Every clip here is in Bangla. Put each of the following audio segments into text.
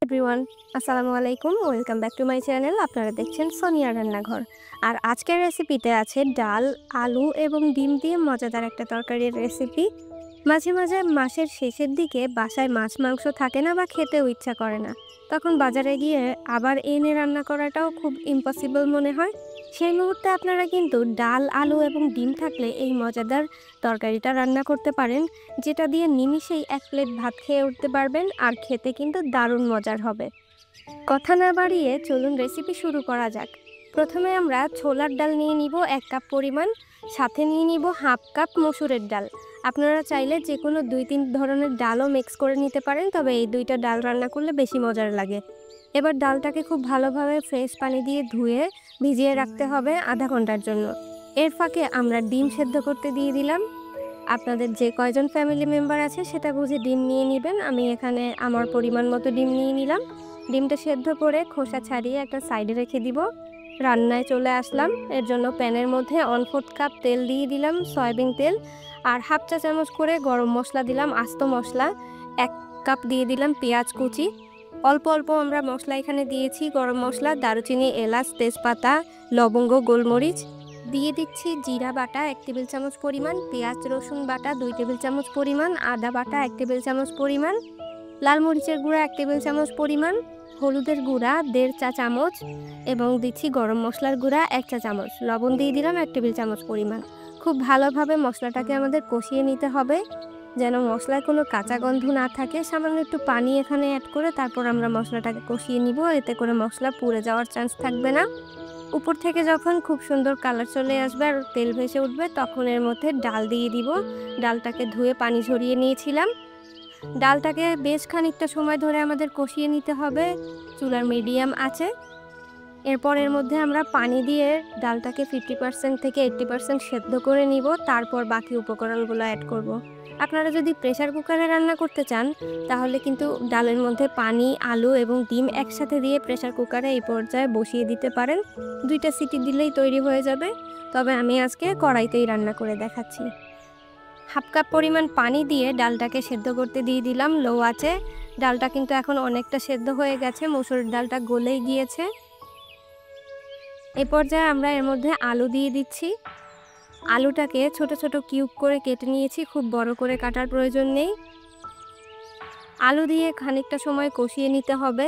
এভরিওয়ান, আসসালামু আলাইকুম। Welcome back to my channel. আপনারা দেখছেন সোনিয়া রান্নাঘর। আর আজকের রেসিপিতে আছে ডাল, আলু এবং ডিম দিয়ে মজাদার একটা তরকারির রেসিপি। মাঝে মাঝে মাসের শেষের দিকে বাসায় মাছ মাংস থাকে না বা খেতেও ইচ্ছা করে না, তখন বাজারে গিয়ে আবার এনে রান্না করাটাও খুব ইম্পসিবল মনে হয়। সেই মুহূর্তে আপনারা কিন্তু ডাল, আলু এবং ডিম থাকলে এই মজাদার তরকারিটা রান্না করতে পারেন, যেটা দিয়ে নিমিষেই এক প্লেট ভাত খেয়ে উঠতে পারবেন, আর খেতে কিন্তু দারুণ মজার হবে। কথা না বাড়িয়ে চলুন রেসিপি শুরু করা যাক। প্রথমে আমরা ছোলার ডাল নিয়ে নিব 1 কাপ পরিমাণ, সাথে নিয়ে নিব হাফ কাপ মসুরের ডাল। আপনারা চাইলে যে কোনো 2-3 ধরনের ডালও মিক্স করে নিতে পারেন, তবে এই দুইটা ডাল রান্না করলে বেশি মজার লাগে। এবার ডালটাকে খুব ভালোভাবে ফ্রেশ পানি দিয়ে ধুয়ে ভিজিয়ে রাখতে হবে আধা ঘন্টার জন্য। এর ফাঁকে আমরা ডিম সেদ্ধ করতে দিয়ে দিলাম। আপনাদের যে কয়জন ফ্যামিলি মেম্বার আছে সেটা বুঝে ডিম নিয়ে নেবেন। আমি এখানে আমার পরিমাণ মতো ডিম নিয়ে নিলাম। ডিমটা সেদ্ধ করে খোসা ছাড়িয়ে একটা সাইডে রেখে দিব। রান্নায় চলে আসলাম। এর জন্য প্যানের মধ্যে 1/4 কাপ তেল দিয়ে দিলাম, সয়াবিন তেল, আর হাফ চা চামচ করে গরম মশলা দিলাম, আস্ত মশলা। 1 কাপ দিয়ে দিলাম পেঁয়াজ কুচি। অল্প অল্প আমরা মশলা এখানে দিয়েছি, গরম মশলা, দারুচিনি, এলাচ, তেজপাতা, লবঙ্গ, গোলমরিচ। দিয়ে দিচ্ছি জিরা বাটা 1 টেবিল চামচ পরিমাণ, পেঁয়াজ রসুন বাটা 2 টেবিল চামচ পরিমাণ, আদা বাটা 1 টেবিল চামচ পরিমাণ, লাল মরিচের গুঁড়া 1 টেবিল চামচ পরিমাণ, হলুদের গুঁড়া 1.5 চা চামচ এবং দিচ্ছি গরম মশলার গুঁড়া 1 চা চামচ, লবণ দিয়ে দিলাম 1 টেবিল চামচ পরিমাণ। খুব ভালোভাবে মশলাটাকে আমাদের কষিয়ে নিতে হবে, যেন মশলায় কোনো কাঁচা গন্ধ না থাকে। সামান্য একটু পানি এখানে অ্যাড করে তারপর আমরা মশলাটাকে কষিয়ে নিব, এতে করে মশলা পুড়ে যাওয়ার চান্স থাকবে না। উপর থেকে যখন খুব সুন্দর কালার চলে আসবে আর তেল ভেসে উঠবে, তখন এর মধ্যে ডাল দিয়ে দিব। ডালটাকে ধুয়ে পানি ঝরিয়ে নিয়েছিলাম। ডালটাকে বেশ খানিকটা সময় ধরে আমাদের কষিয়ে নিতে হবে চুলার মিডিয়াম আঁচে। এরপর এর মধ্যে আমরা পানি দিয়ে ডালটাকে 50% থেকে 80% সেদ্ধ করে নিব, তারপর বাকি উপকরণগুলো অ্যাড করব। আপনারা যদি প্রেসার কুকারে রান্না করতে চান তাহলে কিন্তু ডালের মধ্যে পানি, আলু এবং ডিম একসাথে দিয়ে প্রেসার কুকারে এই পর্যায়ে বসিয়ে দিতে পারেন। 2টা সিটি দিলেই তৈরি হয়ে যাবে, তবে আমি আজকে কড়াইতেই রান্না করে দেখাচ্ছি। হাফ কাপ পরিমাণ পানি দিয়ে ডালটাকে সেদ্ধ করতে দিয়ে দিলাম লো আঁচে। ডালটা কিন্তু এখন অনেকটা সেদ্ধ হয়ে গেছে, মসুরের ডালটা গলেই গিয়েছে। এই পর্যায়ে আমরা এর মধ্যে আলু দিয়ে দিচ্ছি। আলুটাকে ছোট ছোট কিউব করে কেটে নিয়েছি, খুব বড় করে কাটার প্রয়োজন নেই। আলু দিয়ে খানিকটা সময় কষিয়ে নিতে হবে।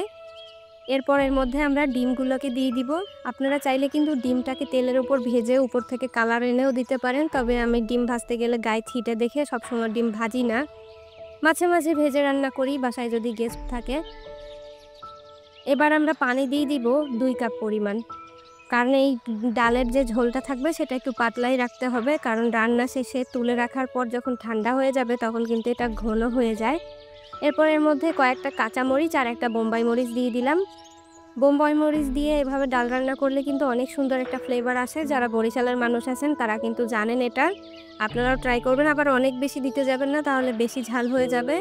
এরপর এর মধ্যে আমরা ডিমগুলোকে দিয়ে দিব। আপনারা চাইলে কিন্তু ডিমটাকে তেলের উপর ভেজে উপর থেকে কালার এনেও দিতে পারেন, তবে আমি ডিম ভাজতে গেলে গায়ে ছিটে দেখে সবসময় ডিম ভাজি না, মাঝে মাঝে ভেজে রান্না করি বাসায় যদি গেস্ট থাকে। এবার আমরা পানি দিয়ে দিব 2 কাপ পরিমাণ, কারণ এই ডালের যে ঝোলটা থাকবে সেটা একটু পাতলাই রাখতে হবে, কারণ রান্না শেষে তুলে রাখার পর যখন ঠান্ডা হয়ে যাবে তখন কিন্তু এটা ঘন হয়ে যায়। এরপর এর মধ্যে কয়েকটা কাঁচামরিচ আর একটা বোম্বাই মরিচ দিয়ে দিলাম। বোম্বাই মরিচ দিয়ে এভাবে ডাল রান্না করলে কিন্তু অনেক সুন্দর একটা ফ্লেভার আসে। যারা বরিশালের মানুষ আছেন তারা কিন্তু জানেন এটা, আপনারাও ট্রাই করবেন। আবার অনেক বেশি দিতে যাবেন না, তাহলে বেশি ঝাল হয়ে যাবে।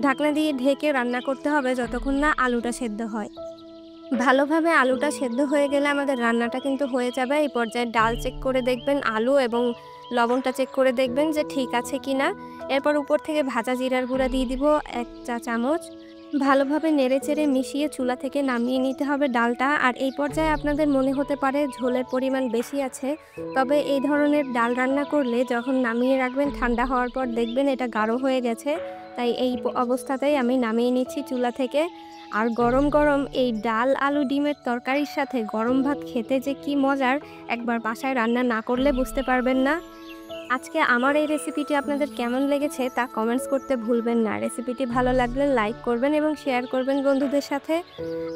ঢাকনা দিয়ে ঢেকে রান্না করতে হবে যতক্ষণ না আলুটা সেদ্ধ হয়। ভালোভাবে আলুটা সেদ্ধ হয়ে গেলে আমাদের রান্নাটা কিন্তু হয়ে যাবে। এই পর্যায়ে ডাল চেক করে দেখবেন, আলু এবং লবণটা চেক করে দেখবেন যে ঠিক আছে কি না। এরপর উপর থেকে ভাজা জিরার গুঁড়া দিয়ে দিব 1 চা চামচ। ভালোভাবে নেড়েচেড়ে মিশিয়ে চুলা থেকে নামিয়ে নিতে হবে ডালটা। আর এই পর্যায়ে আপনাদের মনে হতে পারে ঝোলের পরিমাণ বেশি আছে, তবে এই ধরনের ডাল রান্না করলে যখন নামিয়ে রাখবেন ঠান্ডা হওয়ার পর দেখবেন এটা গাঢ় হয়ে গেছে। তাই এই অবস্থাতেই আমি নামিয়ে নিচ্ছি চুলা থেকে। আর গরম গরম এই ডাল, আলু, ডিমের তরকারির সাথে গরম ভাত খেতে যে কি মজার, একবার বাসায় রান্না না করলে বুঝতে পারবেন না। আজকে আমার এই রেসিপিটি আপনাদের কেমন লেগেছে তা কমেন্টস করতে ভুলবেন না। রেসিপিটি ভালো লাগলে লাইক করবেন এবং শেয়ার করবেন বন্ধুদের সাথে।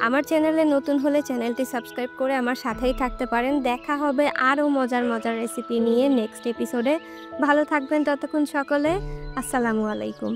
আমার চ্যানেলে নতুন হলে চ্যানেলটি সাবস্ক্রাইব করে আমার সাথেই থাকতে পারেন। দেখা হবে আরও মজার মজার রেসিপি নিয়ে নেক্সট এপিসোডে। ভালো থাকবেন ততক্ষণ সকলে। আসসালামু আলাইকুম।